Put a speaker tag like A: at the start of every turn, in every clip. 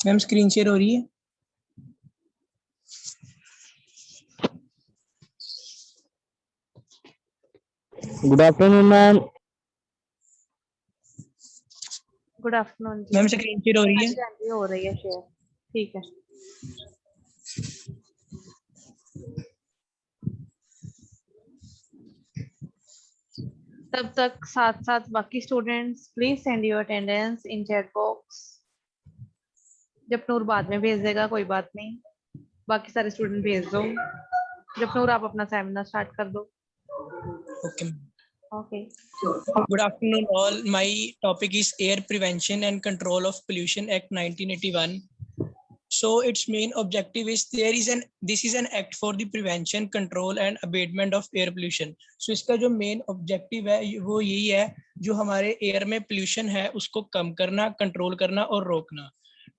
A: Ma'am screen share हो रही है?
B: Good afternoon ma'am.
C: Good afternoon जी।
A: मैम स्क्रीन शेयर हो रही है?
C: हाँ जी, हो रही है शेयर। ठीक है। तब तक साथ साथ बाकी students please send your attendance in chat box. जब नूर बाद में भेज देगा कोई बात नहीं, बाकी सारे स्टूडेंट भेज दो। जब नूर आप अपना सेमिनार स्टार्ट कर दो।
A: Okay.
C: Okay.
A: Good afternoon all. My topic is Air Prevention and Control of Pollution Act 1981. So its main objective is this is an act for the prevention, control and abatement of air pollution. So इसका जो main objective है वो यही है, जो हमारे air में pollution है उसको कम करना, control करना और रोकना.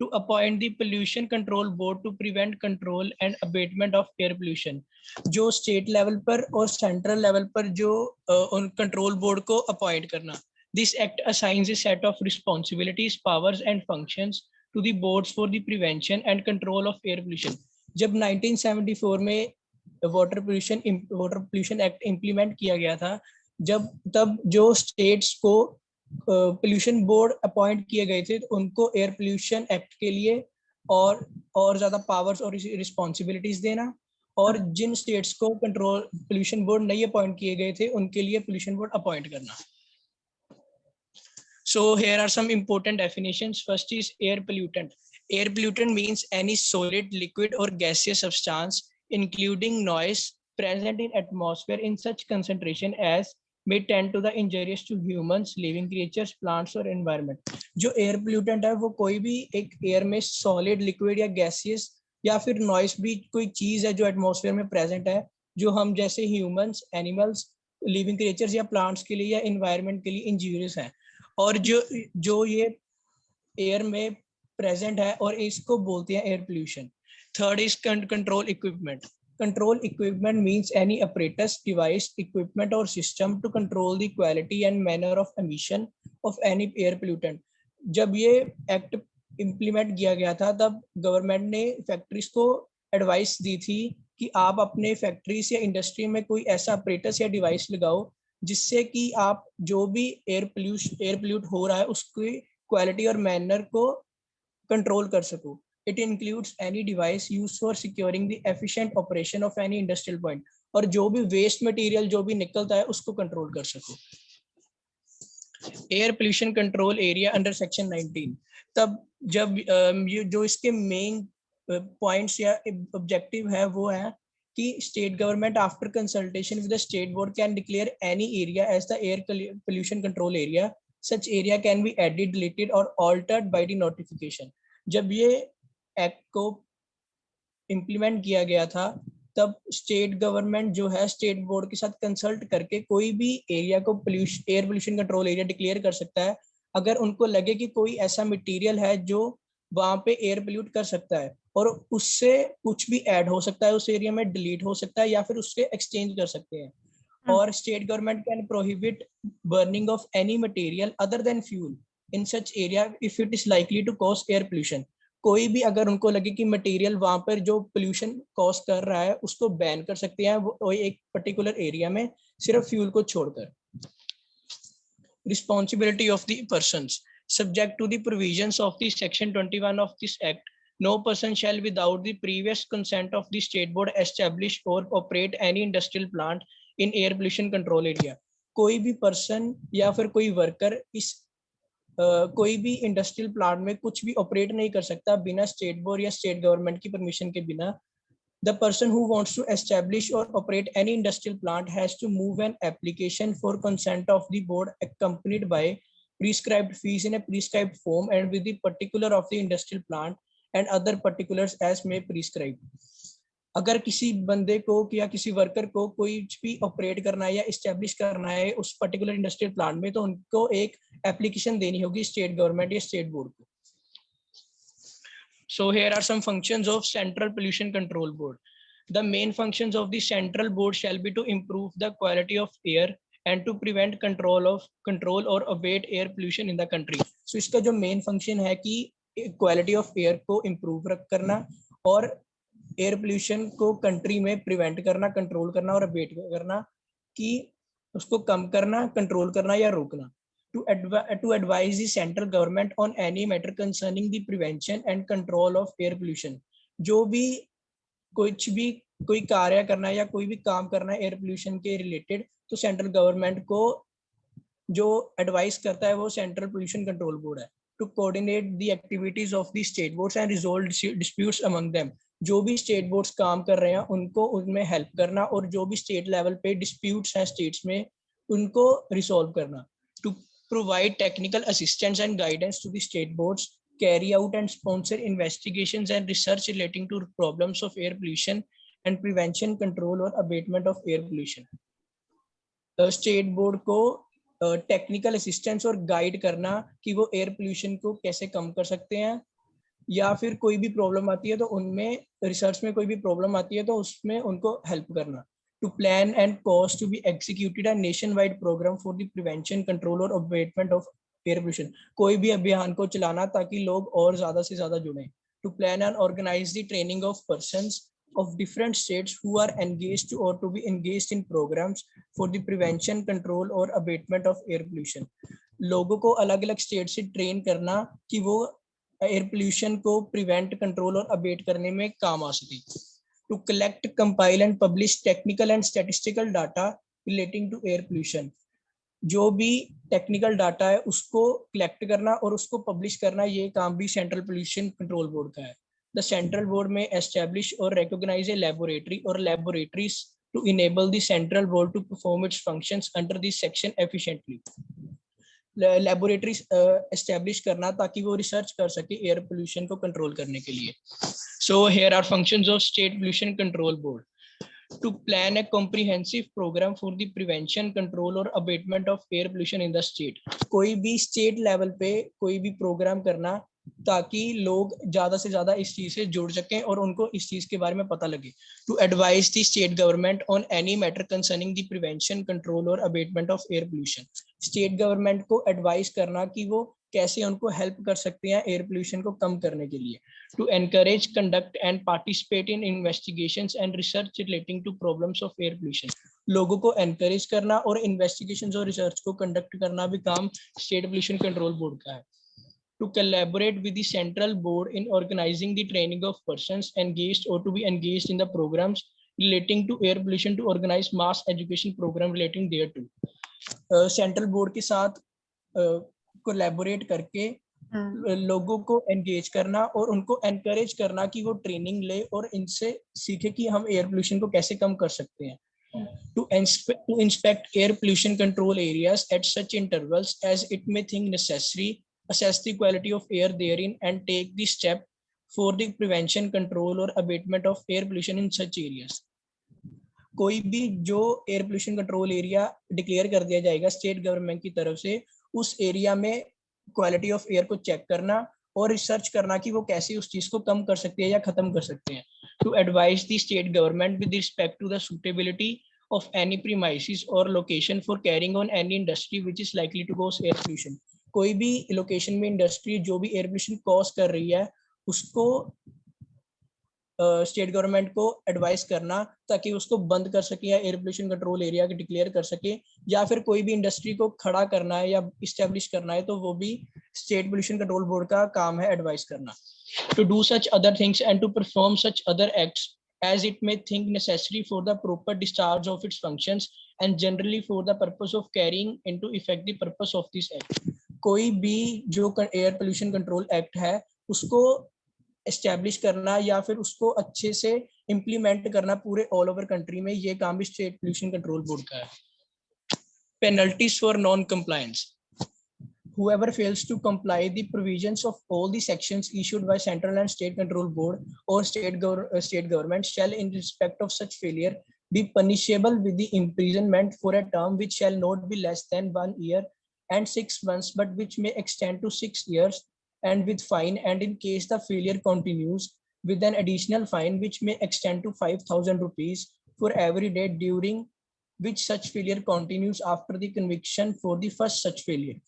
A: To appoint the pollution control board to prevent, control and abatement of air pollution. जो state level पर और central level पर जो उन control board को appoint करना. This act assigns a set of responsibilities, powers and functions to the boards for the prevention and control of air pollution. जब 1974 में वाटर पोल्यूशन एक्ट इम्प्लीमेंट किया गया था, तब जो स्टेट्स को पोल्यूशन बोर्ड अपॉइंट किए गए थे, तो उनको एयर पोल्यूशन एक्ट के लिए और ज्यादा पावर्स और रिस्पॉन्सिबिलिटीज देना, और जिन स्टेट्स को कंट्रोल पोल्यूशन बोर्ड नहीं अपॉइंट किए गए थे उनके लिए पोल्यूशन बोर्ड अपॉइंट करना. So here are some important definitions. First is air pollutant. Air pollutant means any solid, liquid or gaseous substance, including noise, present in atmosphere in such concentration as may tend to the injurious to humans, living creatures, plants or environment. जो air pollutant है वो कोई भी एक air में solid, liquid या gaseous या फिर noise भी कोई चीज है जो atmosphere में present है, जो हम जैसे humans, animals, living creatures या plants के लिए या environment के लिए injurious है, और जो ये एयर में प्रेजेंट है और इसको बोलते हैं air pollution. Third is control equipment. Control equipment means any apparatus, device, equipment or system to control the quality and manner of emission of any air pollutant. जब ये एक्ट इम्प्लीमेंट किया गया था तब गवर्नमेंट ने फैक्ट्रीज को advice दी थी कि आप अपने फैक्ट्रीज या इंडस्ट्री में कोई ऐसा apparatus या डिवाइस लगाओ जिससे कि आप जो भी एयर पोल्यूट हो रहा है उसकी क्वालिटी और मैनर को कंट्रोल कर सको. It includes any device used for securing the efficient operation of any industrial point, और जो भी वेस्ट मटेरियल जो भी निकलता है उसको कंट्रोल कर सको. Air pollution control area under section 19. तब जब ये जो इसके मेन पॉइंट्स या ऑब्जेक्टिव है वो है कि state government after consultation with the state board can declare any area as the air pollution control area. Such area can be added, deleted और ऑल्टर्ड बाय द नोटिफिकेशन. जब ये act को implement किया गया था तब स्टेट गवर्नमेंट जो है स्टेट बोर्ड के साथ कंसल्ट करके कोई भी एरिया को air pollution control area declare कर सकता है अगर उनको लगे कि कोई ऐसा मटेरियल है जो वहां पे एयर पोल्यूट कर सकता है, और उससे कुछ भी ऐड हो सकता है उस एरिया में, डिलीट हो सकता है या फिर उससे एक्सचेंज कर सकते हैं. और state government can prohibit burning of any material other than fuel in such area if it is likely to cause air pollution. कोई भी अगर उनको लगे कि मटेरियल वहां पर जो पोल्यूशन कॉज कर रहा है उसको बैन कर सकते हैं वो एक पर्टिकुलर एरिया में, सिर्फ फ्यूल को छोड़कर. Responsibility of the persons. Subject to the provisions of the section 21 of this act, no person shall without the previous consent of the state board establish or operate any industrial plant in air pollution control area. कोई भी person या फिर कोई worker इस कोई भी industrial plant में कुछ भी ऑपरेट नहीं कर सकता बिना स्टेट बोर्ड या स्टेट गवर्नमेंट की परमिशन के बिना. The person who wants to establish or operate any industrial plant has to move an application for consent of the board accompanied by prescribed fees in a prescribed form and with the particular of the industrial plant and other particulars as may prescribe. अगर किसी बंदे को या किसी worker को कोई भी operate करना है या इस्टेब्लिश करना है उस पर्टिकुलर इंडस्ट्रियल प्लांट में, तो उनको एक एप्लीकेशन देनी होगी स्टेट गवर्नमेंट या स्टेट बोर्ड को. So here are some functions of Central Pollution Control Board. The main functions of the Central Board shall be to improve the quality of air and to prevent control or abate air pollution in the country. So इसका जो main function है कि quality of air को improve करना और air pollution को country में prevent करना, कंट्रोल करना और अबेट करना, कि उसको कम करना, कंट्रोल करना या रोकना। to advise the central government on any matter concerning the prevention and control of air pollution। जो भी कोई कार्य करना है या कोई भी काम करना है एयर पोल्यूशन के रिलेटेड, तो सेंट्रल गवर्नमेंट को जो एडवाइस करता है वो सेंट्रल पोल्यूशन कंट्रोल बोर्ड है। To coordinate the activities of the state boards and resolve disputes among them. जो भी स्टेट बोर्ड्स काम कर रहे हैं उनको उनमें हेल्प करना, और जो भी स्टेट लेवल पे डिस्प्यूट्स हैं स्टेट्स में उनको रिसॉल्व करना। To provide technical assistance and guidance to the state boards, carry out and sponsor investigations and research relating to problems of air pollution and prevention, control or abatement of air pollution। State board को technical assistance और guide करना कि वो air pollution को कैसे कम कर सकते हैं, या फिर कोई भी प्रॉब्लम आती है तो उनमें रिसर्च में कोई भी प्रॉब्लम आती है तो उसमें उनको हेल्प करना। To plan and cause to be executed a nationwide programme for the prevention, control और अबेटमेंट ऑफ एयर पोल्यूशन। कोई भी अभियान को चलाना ताकि लोग और ज्यादा से ज्यादा जुड़े। To plan and organise the training of persons of different states who are engaged or to be engaged in programs for the prevention, control or abatement of air pollution। लोगों को अलग अलग स्टेट से ट्रेन करना कि वो air pollution को prevent, control और अबेट करने में काम आ सके। To collect, compile and publish technical and statistical data relating to air pollution. जो भी टेक्निकल डाटा है उसको कलेक्ट करना और उसको पब्लिश करना, ये काम भी सेंट्रल पोल्यूशन कंट्रोल बोर्ड का है। The central board may establish or recognize a laboratory or laboratories to enable the central board to perform its functions under this section efficiently। Laboratories establish करना ताकि वो research कर सके air pollution को control करने के लिए। So here are functions of state pollution control board। To plan a comprehensive program for the prevention, control or abatement of air pollution in the state। कोई भी स्टेट लेवल पे कोई भी programme करना ताकि लोग ज्यादा से ज्यादा इस चीज से जुड़ सकें और उनको इस चीज के बारे में पता लगे। To advise the state government on any matter concerning the prevention, control और abatement of air pollution. State government को एडवाइस करना कि वो कैसे उनको हेल्प कर सकते हैं एयर पोल्यूशन को कम करने के लिए। To encourage, conduct and participate in investigations and research relating to problems of air pollution. लोगों को एनकरेज करना और इन्वेस्टिगेशंस और रिसर्च को कंडक्ट करना भी काम स्टेट पोल्यूशन कंट्रोल बोर्ड का है। To collaborate with the central board in organizing the training of persons engaged or to be engaged in the programs relating to air pollution, to organize mass education program relating thereto। Central board के साथ collaborate करके लोगों को engage करना और उनको encourage करना कि वो ट्रेनिंग ले और इनसे सीखे कि हम एयर पोल्यूशन को कैसे कम कर सकते हैं। To inspect air pollution control areas at such intervals as it may think necessary, assess the quality of air therein and take the step for the prevention, control or abatement of air pollution in such areas। कोई भी जो air pollution control area declare कर दिया जाएगा state government की तरफ से, उस एरिया में क्वालिटी ऑफ एयर को चेक करना और रिसर्च करना कि वो कैसे उस चीज को कम कर सकते हैं या खत्म कर सकते हैं। To advise the state government with respect to the suitability of any premises or location for carrying on any industry which is likely to cause air pollution। कोई भी लोकेशन में इंडस्ट्री जो भी एयर पोल्यूशन कॉज कर रही है उसको state government को एडवाइस करना ताकि उसको बंद कर सके या एयर पोल्यूशन कंट्रोल एरिया के डिक्लेयर कर सके, या फिर कोई भी इंडस्ट्री को खड़ा करना है या इस्टेब्लिश करना है तो वो भी स्टेट पोल्यूशन कंट्रोल बोर्ड का काम है एडवाइस करना। To do such other things and to perform such other acts as it may think necessary for the proper discharge of its functions and generally for the purpose of carrying into effect the purpose of this act। कोई भी जो air pollution control act है उसको establish करना या फिर उसको अच्छे से इम्प्लीमेंट करना पूरे ऑल ओवर कंट्री में, ये काम भी स्टेट पोल्यूशन कंट्रोल बोर्ड का है। Penalties for non compliance. Whoever fails to comply the provisions of all the sections issued by central and state control board or state government shall in respect of such failure be punishable with the imprisonment for a term which shall not be less than 1 year and 6 months but which may extend to 6 years, and with fine, and in case the failure continues with an additional fine which may extend to 5,000 rupees for every day during which such failure continues after the conviction for the first such failure।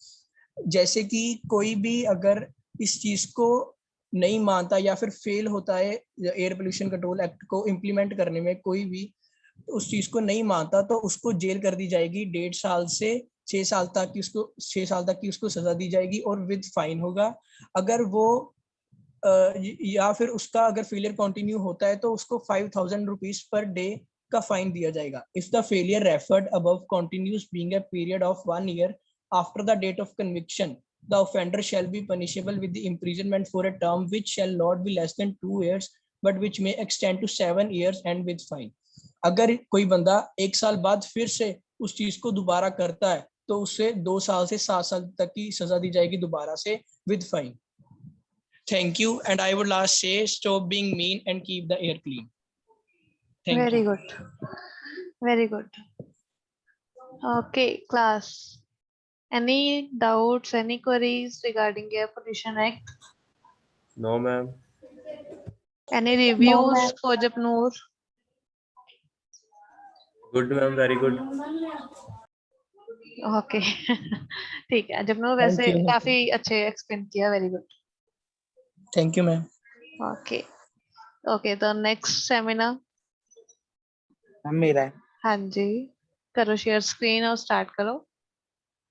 A: जैसे कि कोई भी अगर इस चीज को नहीं मानता या फिर फेल होता है एयर पोल्यूशन कंट्रोल एक्ट को इम्प्लीमेंट करने में, कोई भी उस चीज को नहीं मानता तो उसको जेल कर दी जाएगी 1.5 साल से 6 साल तक की, उसको 6 साल तक की उसको सजा दी जाएगी और विद फाइन होगा। अगर वो या फिर उसका अगर फेलियर कंटिन्यू होता है तो उसको 5,000 रुपीज पर डे का फाइन दिया जाएगा। If the failure referred above continues being a period of 1 year after the date of conviction, the offender shall be punishable with the imprisonment for a term which shall not be less than 2 years but which may extend to 7 years and with fine। अगर कोई बंदा 1 साल बाद फिर से उस चीज को दोबारा करता है तो उसे 2 साल से 7 साल तक की सजा दी जाएगी दोबारा से with fine. Thank you, and I would last say stop being mean and keep the air clean. Thank
C: Very
A: you.
C: good. Very good. Okay, class. Any doubts, any queries regarding Air Pollution Act?
D: No, ma'am.
C: Any reviews for Japnoor?
D: Good, ma'am. Very good.
C: Okay. ठीक है, Japnoor
A: Thank
C: वैसे
A: you.
C: काफी अच्छे explain किया, very good.
A: Thank you, ma'am.
C: Okay okay, तो next seminar
B: मेरा है।
C: हाँ जी, करो शेयर स्क्रीन और स्टार्ट करो।